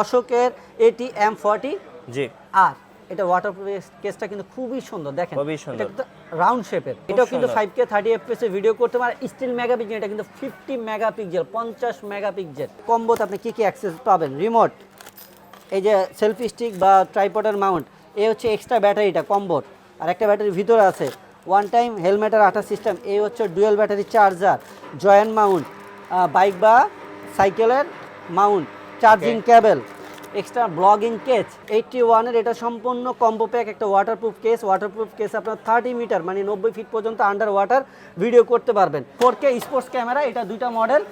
অশোকের এটি M40 জি। আর এটা ওয়াটারপ্রুফ কেসটা কিন্তু খুবই সুন্দর, দেখেন খুবই সুন্দর, এটা রাউন্ড শেপের, এটাও কিন্তু 5K 30 fps এ ভিডিও করতে পারে। স্টিল মেগাপিক্সেল, এটা কিন্তু 50 মেগাপিক্সেল 50 মেগাপিক্সেল। কম্বোতে আপনি কি অ্যাক্সেস পাবেন, রিমোট, এই যে সেলফি স্টিক বা ট্রাইপডের মাউন্ট, এই হচ্ছে এক্সট্রা ব্যাটারিটা কম্বোর, আর একটা ব্যাটারি ভিতরে আছে, ওয়ান টাইম হেলমেটের আঠা সিস্টেম, এই হচ্ছে dual battery charger, joint mount, bike বা সাইকেলের mount, charging cable, extra blogging case. 81-এর এটা সম্পূর্ণ কম্বো প্যাক, একটা ওয়াটারপ্রুফ কেস আপনার 30 মিটার মানে 90 ফিট পর্যন্ত আন্ডার ওয়াটার ভিডিও করতে পারবেন। 4K স্পোর্টস ক্যামেরা, এটা দুইটা মডেল,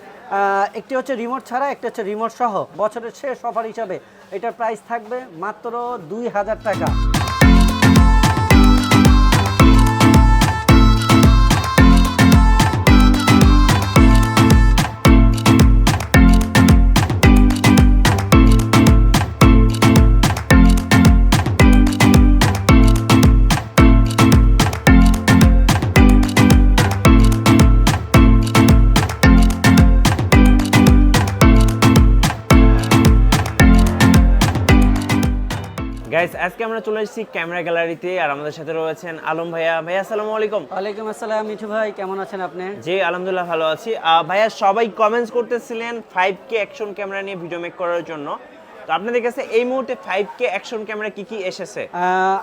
একটি হচ্ছে রিমোট ছাড়া, একটা হচ্ছে রিমোট সহ। বছরের শেষ অফার হিসাবে এটার প্রাইস থাকবে মাত্র 2000 টাকা। গাইস, আজকে আমরা চলে এসেছি ক্যামেরা গ্যালারিতে, আর আমাদের সাথে রয়েছেন আলম ভাইয়া। ভাইয়া আসসালামু আলাইকুম। ওয়ালাইকুম আসসালাম মিঠু ভাই, কেমন আছেন আপনি? জি আলহামদুলিল্লাহ ভালো আছি। ভাইয়া সবাই কমেন্টস করতেছিলেন 5K অ্যাকশন ক্যামেরা নিয়ে ভিডিও মেক করার জন্য, তো আপনাদের কাছে এই মুহূর্তে 5K অ্যাকশন ক্যামেরা কি কি এসেছে?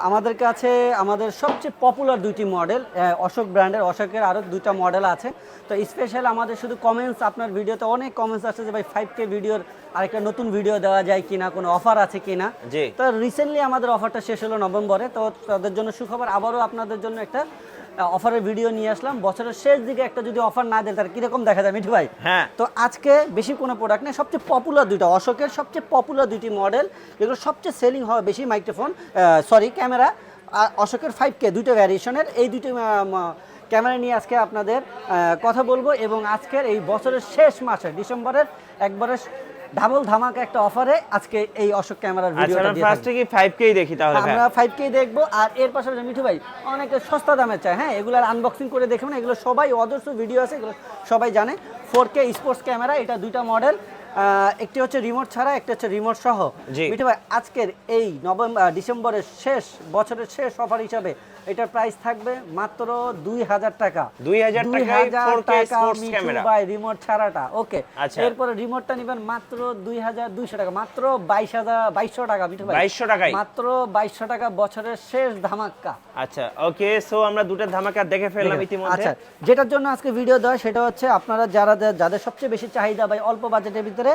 আমাদের কাছে আমাদের সবচেয়ে পপুলার দুইটি মডেল, অশোক ব্র্যান্ডের, অশোকের আরও দুইটা মডেল আছে। তো স্পেশাল আমাদের শুধু কমেন্টস, আপনার ভিডিওতে অনেক কমেন্টস আসছে যে ভাই 5K ভিডিওর আরেকটা নতুন ভিডিও দেওয়া যায় কিনা, কোনো অফার আছে কিনা। তো রিসেন্টলি আমাদের অফারটা শেষ হলো নভেম্বরে, তো তাদের জন্য সুখবর, আবারও আপনাদের জন্য একটা অফারের ভিডিও নিয়ে আসলাম। বছরের শেষ দিকে একটা যদি অফার না দেয় তার কিরকম দেখা যায় মিঠু ভাই? হ্যাঁ। তো আজকে বেশি কোনো প্রোডাক্ট নেই, সবচেয়ে পপুলার দুইটা, অশোকের সবচেয়ে পপুলার দুইটি মডেল, যেগুলো সবচেয়ে সেলিং হয় বেশি, মাইক্রোফোন ক্যামেরা, আর অশোকের 5K দুইটা ভ্যারিয়েশনের, এই দুইটি ক্যামেরা নিয়ে আজকে আপনাদের কথা বলবো। এবং আজকের এই বছরের শেষ মাসে ডিসেম্বরের একবারে ডাবল ধামাকা একটা অফারে আজকে এই অশোক ক্যামেরার ভিডিওটা দিয়ে ফার্স্টে কি 5K দেখি তাহলে? আমরা 5K দেখবো, আর এর পাশাপাশি মিঠু ভাই অনেকে সস্তা দামে চায়, হ্যাঁ, এগুলোর আনবক্সিং করে দেখবেন, এগুলো সবাই অদর্শ ভিডিও আছে, এগুলো সবাই জানে। 4K স্পোর্টস ক্যামেরা, এটা দুইটা মডেল, একটি হচ্ছে রিমোট ছাড়া, একটা হচ্ছে রিমোট সহ। মিঠু ভাই আজকের এই ডিসেম্বরের শেষ, বছরের শেষ অফার হিসাবে এটার প্রাইস থাকবে মাত্র 2000 টাকা। 2000 টাকায় 4K স্পোর্টস ক্যামেরা ভাই, রিমোট ছাড়াটা। ওকে, এরপরে রিমোটটা নেবেন মাত্র 2200 টাকা, মাত্র 2200 টাকা মিঠু ভাই, 2200 টাকায়, মাত্র 2200 টাকা, বছরের শেষ ধামাকা। আচ্ছা ওকে, সো আমরা দুটো ধামাকা দেখে ফেললাম ইতিমধ্যে। আচ্ছা, যেটার জন্য আজকে ভিডিও দেওয়া সেটা হচ্ছে আপনারা যাদের সবচেয়ে বেশি চাহিদা ভাই অল্প বাজেটের ভিতরে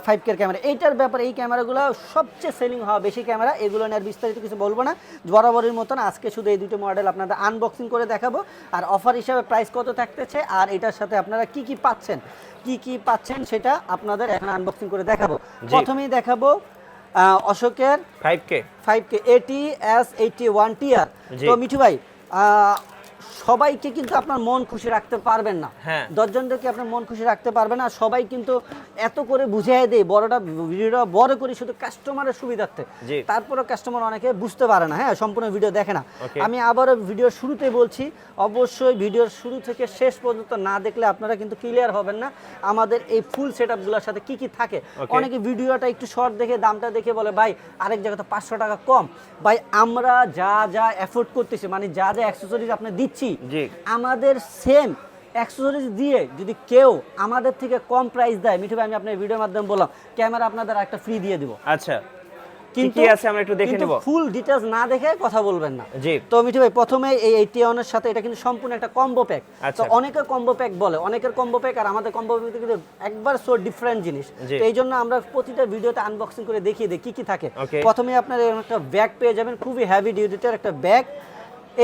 5K ক্যামেরা, এইটার ব্যাপারে, এই ক্যামেরাগুলো সবচেয়ে সেলিং হওয়া বেশি ক্যামেরা, এগুলো নিয়ে বিস্তারিত কিছু বলবো না, বরাবরের মতন আজকে শুধু এই দুটো মডেল আপনাদের আনবক্সিং করে দেখাবো, আর অফার হিসাবে প্রাইস কত থাকতেছে, আর এটার সাথে আপনারা কি কি পাচ্ছেন সেটা আপনাদের এখন আনবক্সিং করে দেখাবো। প্রথমেই দেখাবো অশোকের 5K ATS81 TR। তো মিঠু ভাই, সবাইকে কিন্তু আপনার মন খুশি রাখতে পারবেন না, 10 জনকে আপনার মন খুশি রাখতে পারবেন না, সবাই কিন্তু এত করে বুঝিয়ে দেয়, ভিডিওটা বড় করে শুধু কাস্টমারের সুবিধার্থে, তারপরে কাস্টমার অনেকে বুঝতে পারে না, হ্যাঁ, সম্পূর্ণ ভিডিও দেখে না। আমি আবারও ভিডিওর শুরুতে বলছি, অবশ্যই ভিডিওর শুরু থেকে শেষ পর্যন্ত না দেখলে আপনারা কিন্তু ক্লিয়ার হবেন না আমাদের এই ফুল সেটআপগুলোর সাথে কি কি থাকে। অনেকে ভিডিওটা একটু শর্ট দেখে, দামটা দেখে বলে ভাই আরেক জায়গাতে 500 টাকা কম। ভাই আমরা যা এফোর্ড করতেছি, মানে যা অ্যাকসেসরিজ আপনি দিচ্ছি, আমাদের সেম অ্যাকসেসরিজ দিয়ে যদি কেউ আমাদের থেকে কম প্রাইস দেয়, মিঠু ভাই আমি আপনার ভিডিওর মাধ্যমে বললাম, ক্যামেরা আপনাদের একটা ফ্রি দিয়ে দিব। আচ্ছা, কিন্তু আছে আমরা একটু দেখে নেব, ফুল ডিটেইলস না দেখে কথা বলবেন না। তো মিঠু ভাই প্রথমে এই 81 এর সাথে এটা কিন্তু সম্পূর্ণ একটা কম্বো প্যাক। তো অনেকে কম্বো প্যাক বলে, অনেকের কম্বো প্যাক আর আমাদের কম্বো প্যাক কিন্তু একবার সো ডিফারেন্ট জিনিস। তো এই জন্য আমরা প্রতিটা ভিডিওতে আনবক্সিং করে দেখিয়ে দিই কি কি থাকে। প্রথমে আপনারা একটা ব্যাগ পেয়ে যাবেন, খুবই হেভি ডিউটির একটা ব্যাগ।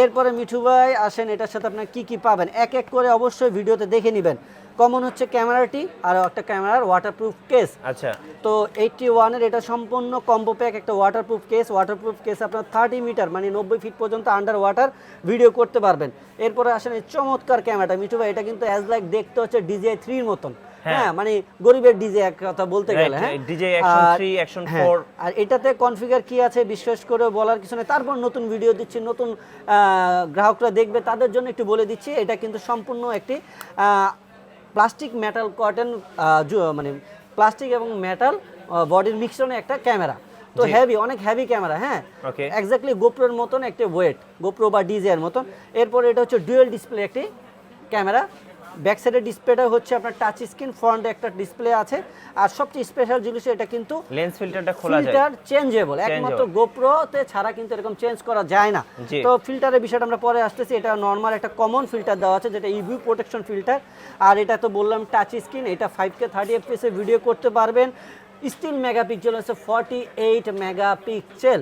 এরপরে মিঠু ভাই আসেন, এটার সাথে আপনার কি কি পাবেন এক এক করে অবশ্যই ভিডিওতে দেখে নেবেন। কমন হচ্ছে ক্যামেরাটি, আর একটা ক্যামেরার ওয়াটারপ্রুফ কেস। আচ্ছা, তো 81 এর এটা সম্পূর্ণ কম্বো প্যাক, একটা ওয়াটারপ্রুফ কেস আপনার 30 মিটার মানে 90 ফিট পর্যন্ত আন্ডার ওয়াটার ভিডিও করতে পারবেন। এরপরে আসেন এই চমৎকার ক্যামেরাটা, মিঠু ভাই এটা কিন্তু অ্যাজ লাইক দেখতে হচ্ছে DJI 3 এর মতন, হ্যাঁ, মানে গরিবের ডিজে এক কথা বলতে গেলে, হ্যাঁ, DJI অ্যাকশন 3 অ্যাকশন 4। আর এটাতে কনফিগার কি আছে বিশেষ করে বলার কিছু নেই, তারপর নতুন ভিডিও দিচ্ছি, নতুন গ্রাহকরা দেখবে তাদের জন্য একটু বলে দিচ্ছি, এটা কিন্তু সম্পূর্ণ একটি প্লাস্টিক মেটাল কটন, মানে প্লাস্টিক এবং মেটাল বডির মিক্সনে একটা ক্যামেরা, তো হেভি, অনেক হেভি ক্যামেরা। হ্যাঁ, এক্স্যাক্টলি গোপ্রোর মতন একটা ওয়েট, গোপ্রো বা ডিজের মতন। এরপর এটা হচ্ছে ডুয়েল ডিসপ্লে একটি ক্যামেরা। ব্যাক সাইডের ডিসপ্লেটা হচ্ছে আপনার টাচ স্ক্রিন, ফ্রন্টে একটা ডিসপ্লে আছে। আর সবচেয়ে স্পেশাল জিনিস এটা কিন্তু লেন্স ফিল্টারটা খোলা যায়, ফিল্টার চেঞ্জেবল, একমাত্র গোপ্রোতে ছাড়া কিন্তু এরকম চেঞ্জ করা যায় না। তো ফিল্টারের বিষয়টা আমরা পরে আসতেছি। এটা নরমাল একটা কমন ফিল্টার দেওয়া আছে যেটা ইউভি প্রোটেকশন ফিল্টার। আর এটা তো বললাম টাচ স্ক্রিন, এটা 5K 30 fps এ ভিডিও করতে পারবেন। স্টিল মেগাপিক্সেল হচ্ছে 48 মেগাপিক্সেল,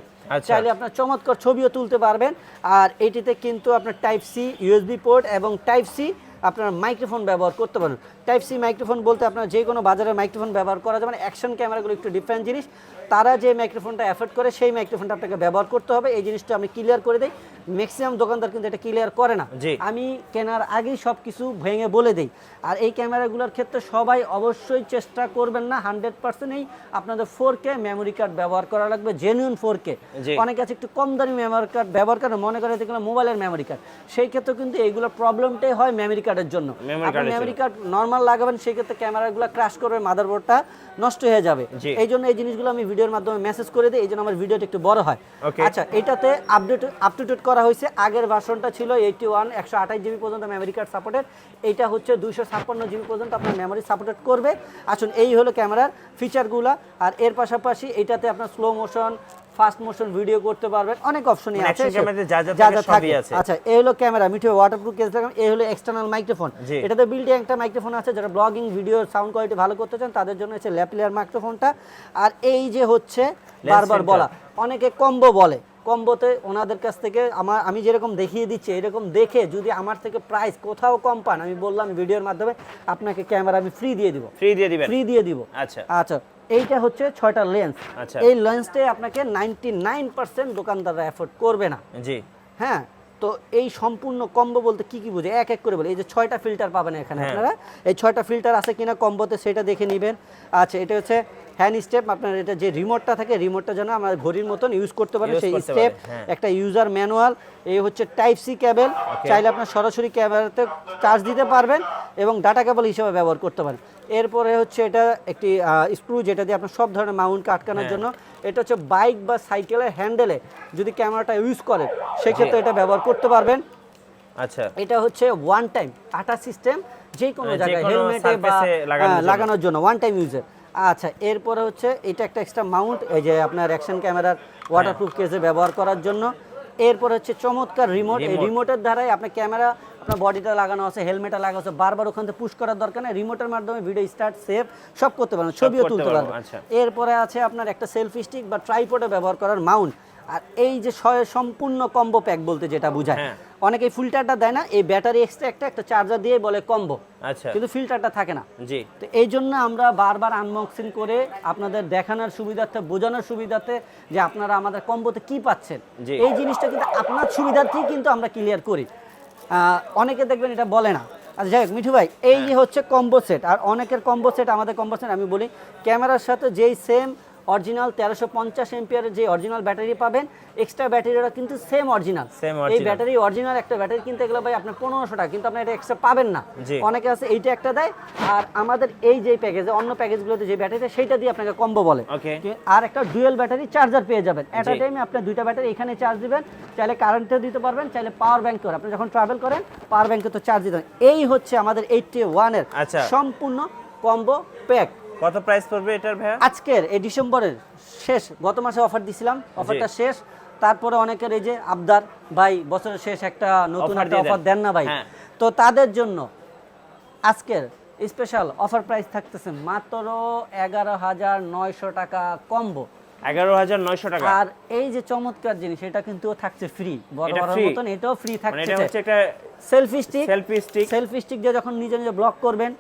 চাইলে আপনার চমৎকার ছবিও তুলতে পারবেন। আর এটিতে কিন্তু আপনার টাইপ সি ইউএসবি পোর্ট এবং টাইপ সি আপনার মাইক্রোফোন ব্যবহার করতে পারেন। টাইপ সি মাইক্রোফোন বলতে আপনার যে কোনো বাজারের মাইক্রোফোন ব্যবহার করা যাবে না। অ্যাকশন ক্যামেরাগুলো একটু ডিফারেন্ট জিনিস, তারা যে মাইক্রোফোনটা অ্যাফোর্ড করে সেই মাইক্রোফোনটা আপনাকে ব্যবহার করতে হবে। এই জিনিসটা আমি ক্লিয়ার করে দিই, ম্যাক্সিমাম দোকানদার কিন্তু এটা ক্লিয়ার করে না। আমি কেনার আগেই সব কিছু ভেঙে বলে দিই। আর এই ক্যামেরাগুলোর ক্ষেত্রে সবাই অবশ্যই চেষ্টা করবেন না 100%ই আপনাদের 4K মেমোরি কার্ড ব্যবহার করা লাগবে, জেনুইন 4K। অনেকে আছে একটু কম দামি মেমোরি কার্ড ব্যবহার করে, মনে করে দেখলাম মোবাইলের মেমোরি কার্ড, সেই ক্ষেত্রে কিন্তু এইগুলো প্রবলেমটাই হয় মেমোরি কার্ডের জন্য। আপনি মেমোরি কার্ড নর্মাল লাগাবেন, সেই ক্ষেত্রে ক্যামেরাগুলো ক্র্যাশ করবে, মাদারবোর্ডটা নষ্ট হয়ে যাবে। এই জন্য এই জিনিসগুলো আমি ভিডিওর মাধ্যমে মেসেজ করে দিই, এই জন্য আমার ভিডিওটা একটু বড় হয়। আচ্ছা, এটাতে আপ টু ডেট করা হয়েছে। আগের ভার্সনটা ছিল 81 128 জিবি পর্যন্ত মেমোরি কার্ড সাপোর্টেড, এইটা হচ্ছে 256 জিবি পর্যন্ত আপনার মেমোরি সাপোর্টেড করবে। আসুন, এই হলো ক্যামেরার ফিচারগুলো। আর এর পাশাপাশি এটাতে আপনার slow motion, fast motion video করতে পারবেন, অনেক অপশনই আছে, যা যা থাকে। আচ্ছা, এই হলো ক্যামেরা, মিঠু ওয়াটারপ্রুফ কেস লাগানো। এই হলো এক্সটার্নাল মাইক্রোফোন, এটাতে বিল্ট ইন একটা মাইক্রোফোন আছে, যারা ব্লগিং ভিডিও সাউন্ড কোয়ালিটি ভালো করতে চান তাদের জন্য হচ্ছে ল্যাপিলিয়ার মাইক্রোফোনটা। আর এই যে হচ্ছে বারবার বলা, অনেকে কম্বো বলে, কম্বোতে ওনাদের কাছ থেকে আমি যেরকম দেখিয়ে দিচ্ছি এরকম দেখে যদি আমার থেকে প্রাইস কোথাও কম পান, আমি বললাম ভিডিওর মাধ্যমে আপনাকে ক্যামেরা আমি ফ্রি দিয়ে দিব। আচ্ছা, এইটা হচ্ছে 6টা লেন্স। এই লেন্সটাই আপনাকে 99% দোকানদাররা এফোর্ড করবে না। হ্যাঁ, তো এই সম্পূর্ণ কম্বো বলতে কি কি বোঝে এক এক করে বলে। এই যে 6টা ফিল্টার পাবেন এখানে, আপনারা এই 6টা ফিল্টার আছে কিনা কম্বোতে সেটা দেখে নেবেন। আচ্ছা, এটা হচ্ছে হ্যান্ড স্টেপ, আপনার এটা যে রিমোটটা থাকে, রিমোটটা যেন আমরা ঘড়ির মতন ইউজ করতে পারেন, সেই স্টেপ। একটা ইউজার ম্যানুয়াল, এই হচ্ছে টাইপ সি কেবল, চাইলে আপনার সরাসরি ক্যামেরাতে চার্জ দিতে পারবেন এবং ডাটা কেবল হিসেবে ব্যবহার করতে পারেন। এরপরে হচ্ছে এটা একটি স্ক্রু, যেটা দিয়ে আপনার সব ধরনের মাউন্টকে আটকানোর জন্য। এটা হচ্ছে বাইক বা সাইকেলের হ্যান্ডেলে যদি ক্যামেরাটা ইউজ করেন সেক্ষেত্রে এটা ব্যবহার করতে পারবেন। আচ্ছা, এটা হচ্ছে ওয়ান টাইম আটা সিস্টেম, যে কোনো জায়গায় হেলমেটে বা লাগানোর জন্য ওয়ান টাইম ইউজের। আচ্ছা, এরপরে হচ্ছে এটা একটা এক্সট্রা মাউন্ট, এই যে আপনার অ্যাকশন ক্যামেরার ওয়াটারপ্রুফ কেসে ব্যবহার করার জন্য। এরপর হচ্ছে চমৎকার রিমোট, এই রিমোটের দ্বারাই আপনার ক্যামেরা, আপনার বডিটা লাগানো আছে, হেলমেটটা লাগানো আছে, বারবার ওখান থেকে পুশ করার দরকার নেই, রিমোটের মাধ্যমে ভিডিও স্টার্ট, সেভ সব করতে পারবেন, ছবিও তুলতে পারবেন। এরপরে আছে আপনার একটা সেলফি স্টিক বা ট্রাইপডে ব্যবহার করার মাউন্ট। আর এই যে সম্পূর্ণ কম্বো প্যাক বলতে যেটা বোঝায়, অনেকে ফিল্টারটা দেয় না, এই ব্যাটারি এক্সট্রা একটা চার্জার দিয়ে বলে কম্বো, কিন্তু ফিল্টারটা থাকে না। তো এই জন্য আমরা বারবার আনবক্সিং করে আপনাদের দেখানোর সুবিধার্থে, বোঝানোর সুবিধার্থে যে আপনারা আমাদের কম্বোতে কি পাচ্ছেন, এই জিনিসটা কিন্তু আপনার সুবিধার্থেই কিন্তু আমরা ক্লিয়ার করি। অনেকে দেখবেন এটা বলে না। আচ্ছা, যাই হোক মিঠু ভাই, এই যে হচ্ছে কম্বো সেট, আর অনেকের কম্বো সেট, আমাদের কম্বো সেট আমি বলি ক্যামেরার সাথে যেই সেম অরিজিনাল 1350 এমপিআরের যে অরিজিনাল ব্যাটারি পাবেন, এক্সট্রা ব্যাটারিটা কিন্তু সেম অরিজিনাল। এই ব্যাটারি অরিজিনাল একটা ব্যাটারি কিনতে গেলে ভাই আপনার 1500 টাকা, কিন্তু আপনি এটা এক্সট্রা পাবেন না। অনেকে আছে এইটা একটা দেয়, আর আমাদের এই যে প্যাকেজে, অন্য প্যাকেজগুলোতে যে ব্যাটারিটা সেইটা দিয়ে আপনাকে কম্বো বলে। আর একটা ডুয়েল ব্যাটারি চার্জার পেয়ে যাবেন, এট আ টাইমে আপনি দুইটা ব্যাটারি এখানে চার্জ দিবেন, চাইলে কারেন্টে দিতে পারবেন, চাইলে পাওয়ার ব্যাংক করে, আপনি যখন ট্রাভেল করেন পাওয়ার ব্যাংকে তো চার্জ দিতে পারেন। এই হচ্ছে আমাদের 81 এর সম্পূর্ণ কম্বো প্যাক। কত প্রাইস পড়বে এটার ভাইয়া? আজকের এই ডিসেম্বরের শেষ, গত মাসে অফার দিছিলাম, অফারটা শেষ। তারপরে অনেকের এই যে আবদার, ভাই বছরের শেষ একটা নতুন একটা অফার দেন না ভাই, তো তাদের জন্য আজকের স্পেশাল অফার প্রাইস থাকতেছে মাত্র 11,900 টাকা কম্বো। 11,900 টাকা। আর এই যে চমৎকার জিনিস, এটা কিন্তু থাকছে ফ্রি, বড় মতন এটাও ফ্রি থাকছে। এটা হচ্ছে একটা সেলফি স্টিক দিয়ে যখন নিজে নিজে ব্লগ করবেন,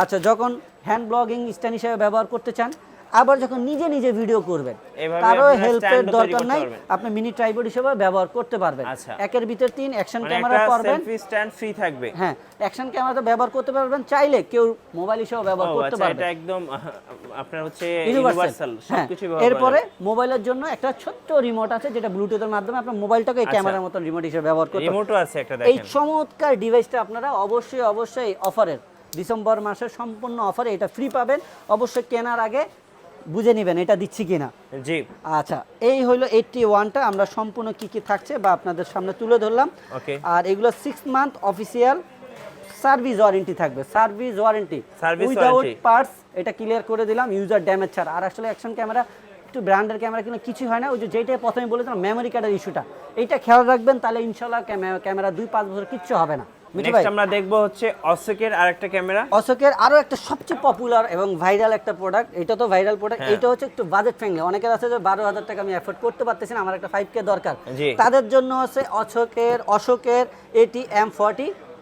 আচ্ছা যখন হ্যান্ড ব্লগিং স্ট্যান্ড হিসেবে ব্যবহার করতে চান, আবার যখন নিজে নিজে ভিডিও করবেন, কারো হেল্পের দরকার নাই, আপনি মিনি ট্রাইপড হিসেবে ব্যবহার করতে পারবেন। একের ভিতর 3 অ্যাকশন ক্যামেরা পাবেন, সেলফি স্ট্যান্ড ফ্রি থাকবে। হ্যাঁ, অ্যাকশন ক্যামেরাতে ব্যবহার করতে পারবেন, চাইলে কেউ মোবাইল হিসেবে ব্যবহার করতে পারবে। এটা একদম আপনার হচ্ছে ইউনিভার্সাল সবকিছু ব্যবহার। এরপরে মোবাইলের জন্য একটা ছোট্ট রিমোট আছে, যেটা ব্লুটুথের মাধ্যমে আপনার মোবাইলটাকে এই ক্যামেরার মতন রিমোট হিসেবে ব্যবহার করতে পারবেন। রিমোটও আছে একটা, দেখেন। এই চমৎকার ডিভাইসটা আপনারা অবশ্যই অফারের ডিসেম্বর মাসের সম্পূর্ণ অফারে এটা ফ্রি পাবেন। অবশ্যই কেনার আগে বুঝে নেবেন এটা দিচ্ছি কিনা। জি আচ্ছা, এই হলো 81টা আমরা সম্পূর্ণ কি কি থাকছে বা আপনাদের সামনে তুলে ধরলাম। ওকে, আর এগুলো 6 মান্থ অফিসিয়াল সার্ভিস ওয়ারেন্টি থাকবে, সার্ভিস ওয়ারেন্টি উইদাউট পার্টস, এটা ক্লিয়ার করে দিলাম, ইউজার ড্যামেজ ছাড়া। আর আসলে অ্যাকশন ক্যামেরা একটু ব্র্যান্ডের ক্যামেরা কিন্তু কিছু হয় না, ওই যে যেটা প্রথমে বলেছিলাম মেমোরি কার্ডের ইস্যুটা, এইটা খেয়াল রাখবেন, তাহলে ইনশাআল্লাহ ক্যামেরা 2-5 বছর কিচ্ছু হবে না। নেক্সট আমরা দেখবো হচ্ছে অশোকের আরেকটা ক্যামেরা। অশোকের আরো একটা সবচেয়ে পপুলার এবং ভাইরাল একটা প্রোডাক্ট, এটা তো ভাইরাল প্রোডাক্ট, এটা হচ্ছে একটু বাজেট ফ্রেন্ডলি। অনেকের আছে যে 12,000 টাকা আমি এফোর্ড করতে পারতেছি না, আমার একটা 5K দরকার, তাদের জন্য আছে অশোকের AT M40।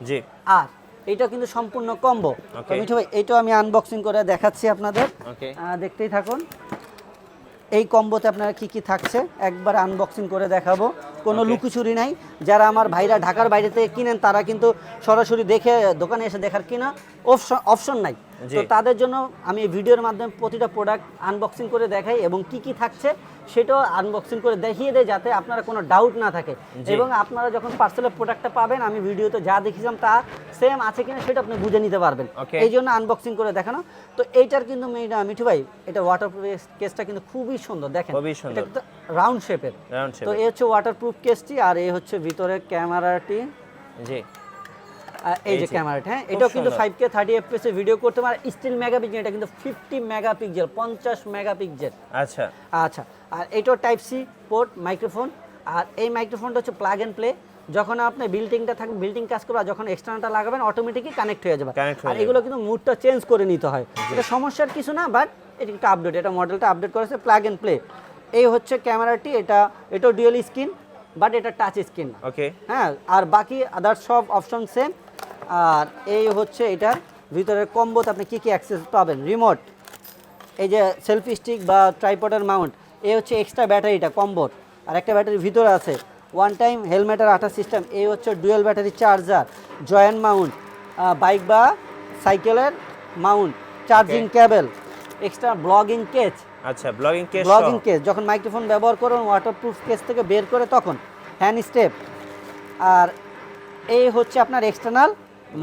জি, আর এটা কিন্তু সম্পূর্ণ কম্বো। মিঠু ভাই এইটা আমি আনবক্সিং করে দেখাচ্ছি আপনাদের, দেখতেই থাকুন। এই কম্বোতে আপনারা কি কি থাকছে একবার আনবক্সিং করে দেখাবো, কোনো লুকোচুরি নাই। যারা আমার ভাইরা ঢাকার বাইরে থেকে কিনেন তারা কিন্তু সরাসরি দেখে দোকানে এসে দেখার কিনা অপশন নাই, তো তাদের জন্য আমি এই ভিডিওর মাধ্যমে প্রতিটা প্রোডাক্ট আনবক্সিং করে দেখাই এবং কি কি থাকছে সেটাও আনবক্সিং করে দেখিয়ে দেয়, যাতে আপনারা কোনো ডাউট না থাকে। এবং আপনারা যখন পার্সেলের প্রোডাক্টটা পাবেন, আমি ভিডিওতে যা দেখেছিলাম তা সেম আছে কিনা সেটা আপনি বুঝে নিতে পারবেন, এই জন্য আনবক্সিং করে দেখানো। তো এইটার কিন্তু মিঠু ভাই এটা ওয়াটারপ্রুফ কেসটা কিন্তু খুবই সুন্দর, দেখেন এটা একটা রাউন্ড শেপের। তো এই হচ্ছে ওয়াটারপ্রুফ কেসটি, আর এই হচ্ছে ভিতরে ক্যামেরাটি। জি, এই যে ক্যামেরাটা, হ্যাঁ এটাও কিন্তু 5K 30 fps এ ভিডিও করতে পারে। স্টিল মেগাপিক্সেল, এটা কিন্তু 50 মেগাপিক্সেল, 50 মেগাপিক্সেল। আচ্ছা আচ্ছা, আর এটাও টাইপ সি পোর্ট মাইক্রোফোন। আর এই মাইক্রোফোনটা হচ্ছে প্লাগ এন্ড প্লে, যখন আপনি বিল্ডিংটা থাকবে, বিল্ডিং কাজ করবে, যখন এক্সটার্নালটা লাগাবেন অটোমেটিকলি কানেক্ট হয়ে যাবে। আর এগুলো কিন্তু মুডটা চেঞ্জ করে নিতে হয়, এটা সমস্যার কিছু না, বাট এটা একটু আপডেট, এটা মডেলটা আপডেট করেছে, প্লাগ এন্ড প্লে। এই হচ্ছে ক্যামেরাটি, এটাও ডুয়াল স্ক্রিন, বাট এটা টাচ স্ক্রিন না। ওকে, হ্যাঁ, আর বাকি আদার সব অপশন সেম। আর এই হচ্ছে এটার ভিতরের কম্বোতে আপনি কি কি অ্যাক্সেস পাবেন, রিমোট, এই যে সেলফি স্টিক বা ট্রাইপডের মাউন্ট, এই হচ্ছে এক্সট্রা ব্যাটারিটা কম্বোর, আর একটা ব্যাটারি ভিতরে আছে, ওয়ান টাইম হেলমেটের আঠা সিস্টেম, এই হচ্ছে dual battery charger, joint mount, bike বা সাইকেলের mount, charging cable, extra blogging case. আচ্ছা, ব্লগিং কেস যখন মাইক্রোফোন ব্যবহার করুন ওয়াটারপ্রুফ কেস থেকে বের করে তখন, হ্যান্ড স্টেপ। আর এই হচ্ছে আপনার এক্সটার্নাল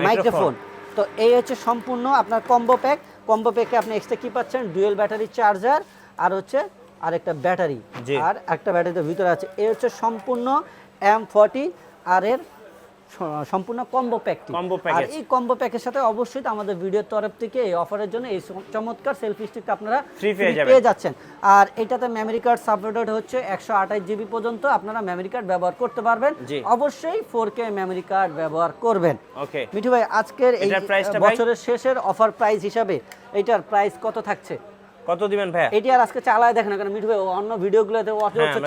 মাইক্রোফোন। তো এই হচ্ছে সম্পূর্ণ আপনার কম্বো প্যাকে আপনি এক্সট্রা কি পাচ্ছেন, ডুয়েল ব্যাটারি চার্জার, আর হচ্ছে আরেকটা ব্যাটারি, আর একটা ব্যাটারিতে ভিতরে আছে। এই হচ্ছে সম্পূর্ণ M40 আর এর সম্পূর্ণ কম্বো প্যাকটি। আর এই কম্বো প্যাকের সাথে অবশ্যই আমাদের ভিডিওর তরফ থেকে এই অফারের জন্য এই চমৎকার সেলফি স্টিকটা আপনারা ফ্রি পেয়ে যাচ্ছেন। আর এটাতে মেমোরি কার্ড সাপোর্টেড হচ্ছে 128 GB পর্যন্ত আপনারা মেমোরি কার্ড ব্যবহার করতে পারবেন, অবশ্যই 4K মেমোরি কার্ড ব্যবহার করবেন। ওকে মিঠু ভাই, আজকের এই বছরের শেষের অফার প্রাইস হিসাবে এইটার প্রাইস কত থাকছে, কত দিবেন ভাই? এটি আর আজকে চালায় দেখেন না, কারণ মিঠু ভাই অন্য ভিডিওগুলোতে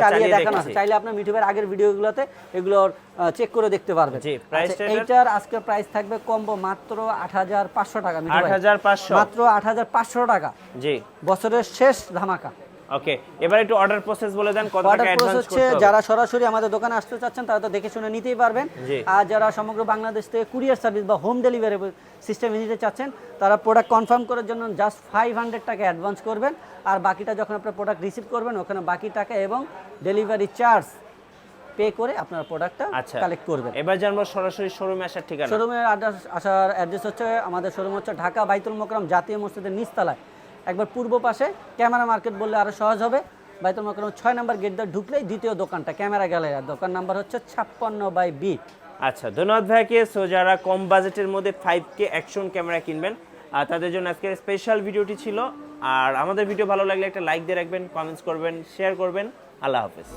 চালিয়ে দেখানো আছে, চাইলে আপনার মিঠু ভাইয়ের আগের ভিডিওগুলোতে এগুলো চেক করে দেখতে পারবেন। এইটার আজকে প্রাইস থাকবে কম্বো মাত্র 8,500 টাকা। মিঠু ভাই 8,500, মাত্র 8,500 টাকা। জি, বছরের শেষ ধামাকা। ওকে, এবার একটু অর্ডার প্রসেস বলে দেন, কত টাকা অ্যাডভান্স করতে হবে? যারা সরাসরি আমাদের দোকানে আসতে চাচ্ছেন তারা তো দেখে শুনে নিতেই পারবেন, আর যারা সমগ্র বাংলাদেশ থেকে কুরিয়ার সার্ভিস বা হোম ডেলিভারি সিস্টেমে নিতে চাচ্ছেন তারা প্রোডাক্ট কনফার্ম করার জন্য জাস্ট 500 টাকা অ্যাডভান্স করবেন, আর বাকিটা যখন আপনার প্রোডাক্ট রিসিভ করবেন ওখানে বাকি টাকা এবং ডেলিভারি চার্জ পে করে আপনার প্রোডাক্টটা কালেক্ট করবেন। এবার জানবো সরাসরি শোরুমে আসার ঠিকানা। শোরুমের আসার অ্যাড্রেস হচ্ছে, আমাদের শোরুম হচ্ছে ঢাকা বাইতুল মোকাররম জাতীয় মসজিদের নিচতলায়, একবার পূর্ব পাশে ক্যামেরা মার্কেট বললে আরো সহজ হবে। বাইতুল মোকাররম 6 নম্বর গেট দিয়ে ঢুকলেই দ্বিতীয় দোকানটা ক্যামেরা গ্যালারি, দোকান নাম্বার হচ্ছে 56/B। আচ্ছা, ধন্যবাদ ভাইকে। সো যারা কম বাজেটের মধ্যে 5K অ্যাকশন ক্যামেরা কিনবেন আর তাদের জন্য আজকের স্পেশাল ভিডিওটি ছিল। আর আমাদের ভিডিও ভালো লাগলে একটা লাইক দিয়ে রাখবেন, কমেন্টস করবেন, শেয়ার করবেন। আল্লাহ হাফেজ।